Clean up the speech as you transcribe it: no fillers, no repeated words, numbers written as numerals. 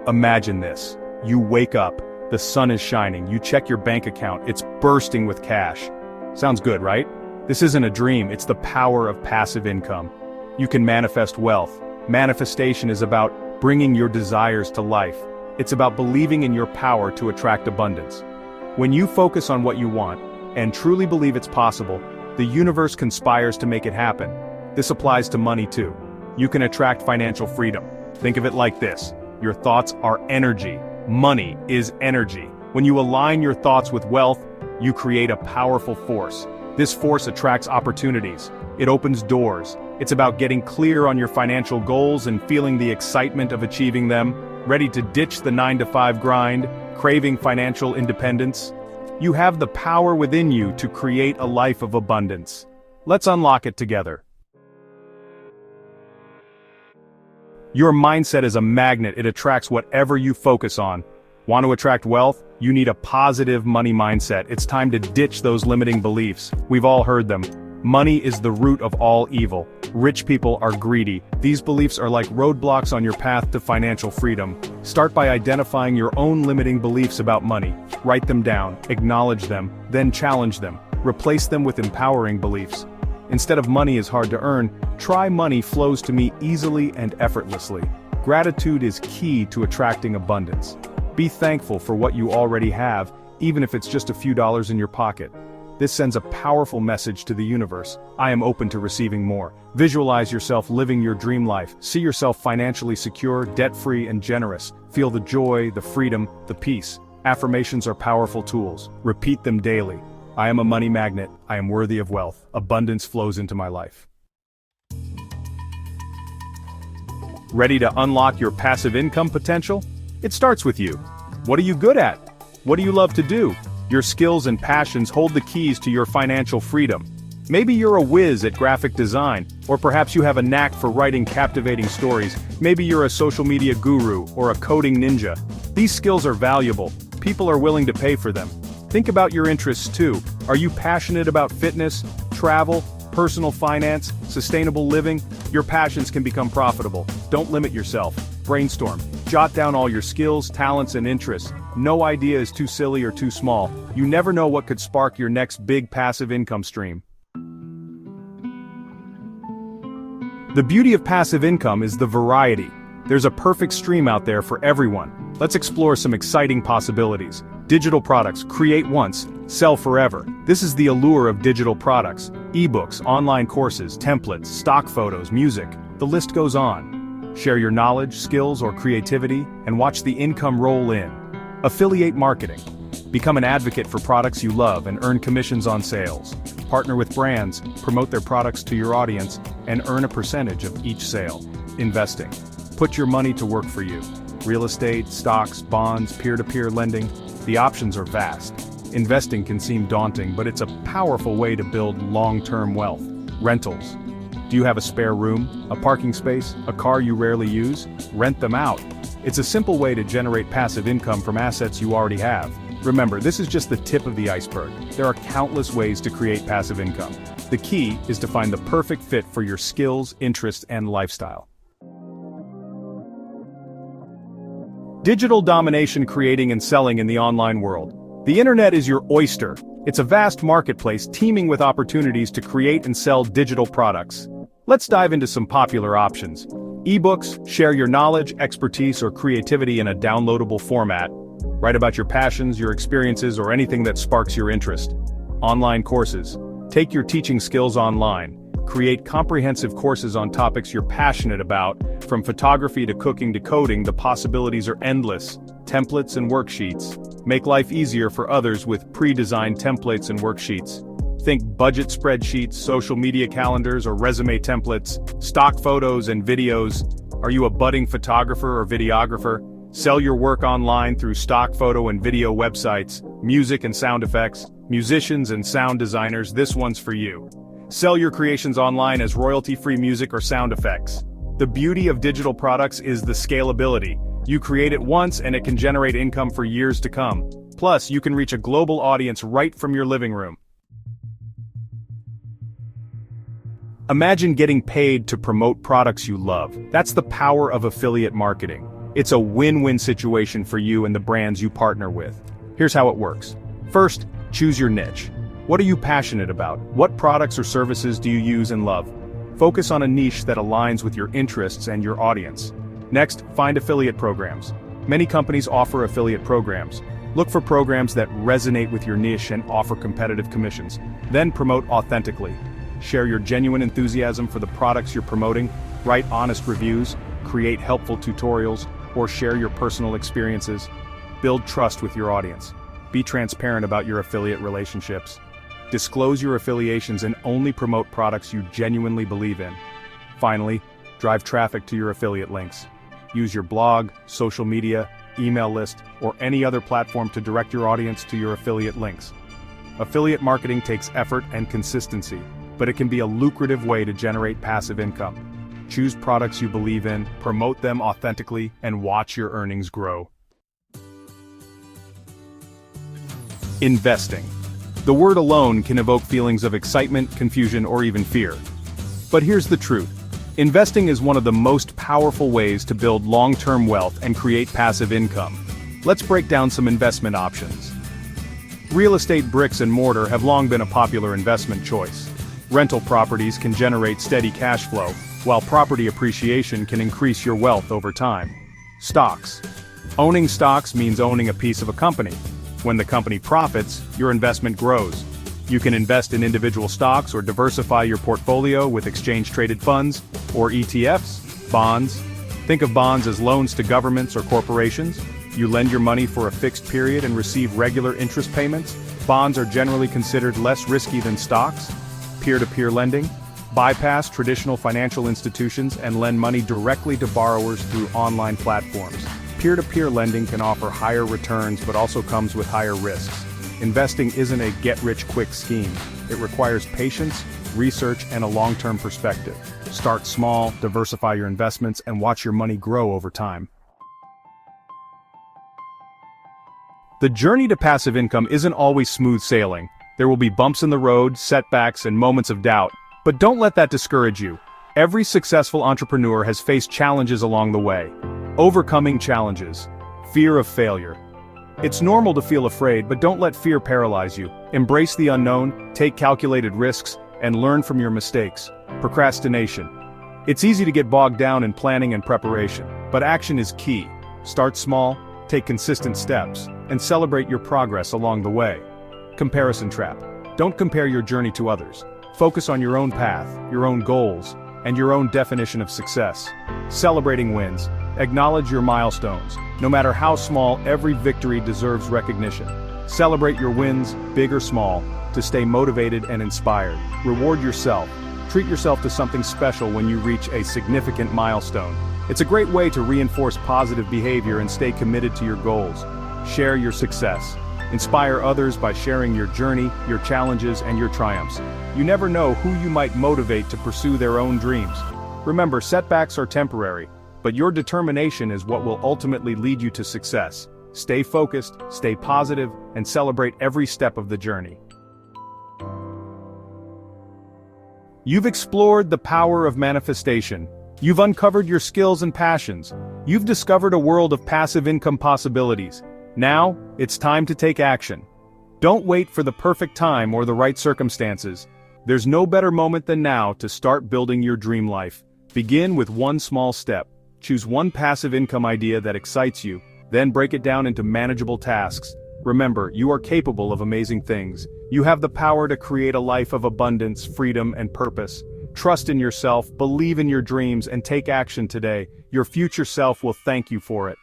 Imagine this. You wake up, the sun is shining, you check your bank account, it's bursting with cash. Sounds good, right? This isn't a dream, it's the power of passive income. You can manifest wealth. Manifestation is about bringing your desires to life. It's about believing in your power to attract abundance. When you focus on what you want, and truly believe it's possible, the universe conspires to make it happen. This applies to money too. You can attract financial freedom. Think of it like this. Your thoughts are energy. Money is energy. When you align your thoughts with wealth, you create a powerful force. This force attracts opportunities. It opens doors. It's about getting clear on your financial goals and feeling the excitement of achieving them, ready to ditch the 9-to-5 grind, craving financial independence. You have the power within you to create a life of abundance. Let's unlock it together. Your mindset is a magnet, it attracts whatever you focus on. Want to attract wealth? You need a positive money mindset. It's time to ditch those limiting beliefs. We've all heard them. Money is the root of all evil. Rich people are greedy. These beliefs are like roadblocks on your path to financial freedom. Start by identifying your own limiting beliefs about money. Write them down, acknowledge them, then challenge them. Replace them with empowering beliefs. Instead of money is hard to earn, try money flows to me easily and effortlessly. Gratitude is key to attracting abundance. Be thankful for what you already have, even if it's just a few dollars in your pocket. This sends a powerful message to the universe. I am open to receiving more. Visualize yourself living your dream life. See yourself financially secure, debt-free, and generous. Feel the joy, the freedom, the peace. Affirmations are powerful tools. Repeat them daily. I am a money magnet. I am worthy of wealth. Abundance flows into my life. Ready to unlock your passive income potential? It starts with you. What are you good at? What do you love to do? Your skills and passions hold the keys to your financial freedom. Maybe you're a whiz at graphic design, or perhaps you have a knack for writing captivating stories. Maybe you're a social media guru or a coding ninja. These skills are valuable. People are willing to pay for them. Think about your interests too. Are you passionate about fitness, travel, personal finance, sustainable living? Your passions can become profitable. Don't limit yourself. Brainstorm. Jot down all your skills, talents, and interests. No idea is too silly or too small. You never know what could spark your next big passive income stream. The beauty of passive income is the variety. There's a perfect stream out there for everyone. Let's explore some exciting possibilities. Digital products, create once, sell forever. This is the allure of digital products. Ebooks, online courses, templates, stock photos, music. The list goes on. Share your knowledge, skills, or creativity, and watch the income roll in. Affiliate marketing. Become an advocate for products you love and earn commissions on sales. Partner with brands, promote their products to your audience, and earn a percentage of each sale. Investing. Put your money to work for you. Real estate, stocks, bonds, peer-to-peer lending. The options are vast. Investing can seem daunting, but it's a powerful way to build long-term wealth. Rentals. Do you have a spare room, a parking space, a car you rarely use? Rent them out. It's a simple way to generate passive income from assets you already have. Remember, this is just the tip of the iceberg. There are countless ways to create passive income. The key is to find the perfect fit for your skills, interests, and lifestyle. Digital domination, creating and selling in the online world. The internet is your oyster. It's a vast marketplace teeming with opportunities to create and sell digital products. Let's dive into some popular options. Ebooks, share your knowledge, expertise, or creativity in a downloadable format. Write about your passions, your experiences, or anything that sparks your interest. Online courses. Take your teaching skills online. Create comprehensive courses on topics you're passionate about. From photography to cooking to coding, the possibilities are endless. Templates and worksheets. Make life easier for others with pre-designed templates and worksheets. Think budget spreadsheets, social media calendars, or resume templates, stock photos and videos. Are you a budding photographer or videographer? Sell your work online through stock photo and video websites, music and sound effects, musicians and sound designers, this one's for you. Sell your creations online as royalty-free music or sound effects. The beauty of digital products is the scalability. You create it once and it can generate income for years to come. Plus, you can reach a global audience right from your living room. Imagine getting paid to promote products you love. That's the power of affiliate marketing. It's a win-win situation for you and the brands you partner with. Here's how it works. First, choose your niche. What are you passionate about? What products or services do you use and love? Focus on a niche that aligns with your interests and your audience. Next, find affiliate programs. Many companies offer affiliate programs. Look for programs that resonate with your niche and offer competitive commissions. Then promote authentically. Share your genuine enthusiasm for the products you're promoting, write honest reviews, create helpful tutorials, or share your personal experiences. Build trust with your audience. Be transparent about your affiliate relationships. Disclose your affiliations and only promote products you genuinely believe in. Finally, drive traffic to your affiliate links. Use your blog, social media, email list, or any other platform to direct your audience to your affiliate links. Affiliate marketing takes effort and consistency, but it can be a lucrative way to generate passive income. Choose products you believe in, promote them authentically, and watch your earnings grow. Investing. The word alone can evoke feelings of excitement, confusion, or even fear. But here's the truth. Investing is one of the most powerful ways to build long-term wealth and create passive income. Let's break down some investment options. Real estate bricks and mortar have long been a popular investment choice. Rental properties can generate steady cash flow, while property appreciation can increase your wealth over time. Stocks. Owning stocks means owning a piece of a company. When the company profits, your investment grows. You can invest in individual stocks or diversify your portfolio with exchange-traded funds, or ETFs, bonds. Think of bonds as loans to governments or corporations. You lend your money for a fixed period and receive regular interest payments. Bonds are generally considered less risky than stocks. Peer-to-peer lending. Bypass traditional financial institutions and lend money directly to borrowers through online platforms. Peer-to-peer lending can offer higher returns but also comes with higher risks. Investing isn't a get-rich-quick scheme. It requires patience, research, and a long-term perspective. Start small, diversify your investments, and watch your money grow over time. The journey to passive income isn't always smooth sailing. There will be bumps in the road, setbacks, and moments of doubt. But don't let that discourage you. Every successful entrepreneur has faced challenges along the way. Overcoming challenges. Fear of failure. It's normal to feel afraid, but don't let fear paralyze you. Embrace the unknown, take calculated risks, and learn from your mistakes. Procrastination. It's easy to get bogged down in planning and preparation, but action is key. Start small, take consistent steps, and celebrate your progress along the way. Comparison trap. Don't compare your journey to others. Focus on your own path, your own goals, and your own definition of success. Celebrating wins. Acknowledge your milestones. No matter how small, every victory deserves recognition. Celebrate your wins, big or small, to stay motivated and inspired. Reward yourself. Treat yourself to something special when you reach a significant milestone. It's a great way to reinforce positive behavior and stay committed to your goals. Share your success. Inspire others by sharing your journey, your challenges, and your triumphs. You never know who you might motivate to pursue their own dreams. Remember, setbacks are temporary, but your determination is what will ultimately lead you to success. Stay focused, stay positive, and celebrate every step of the journey. You've explored the power of manifestation. You've uncovered your skills and passions. You've discovered a world of passive income possibilities. Now, it's time to take action. Don't wait for the perfect time or the right circumstances. There's no better moment than now to start building your dream life. Begin with one small step. Choose one passive income idea that excites you, then break it down into manageable tasks. Remember, you are capable of amazing things. You have the power to create a life of abundance, freedom, and purpose. Trust in yourself, believe in your dreams, and take action today. Your future self will thank you for it.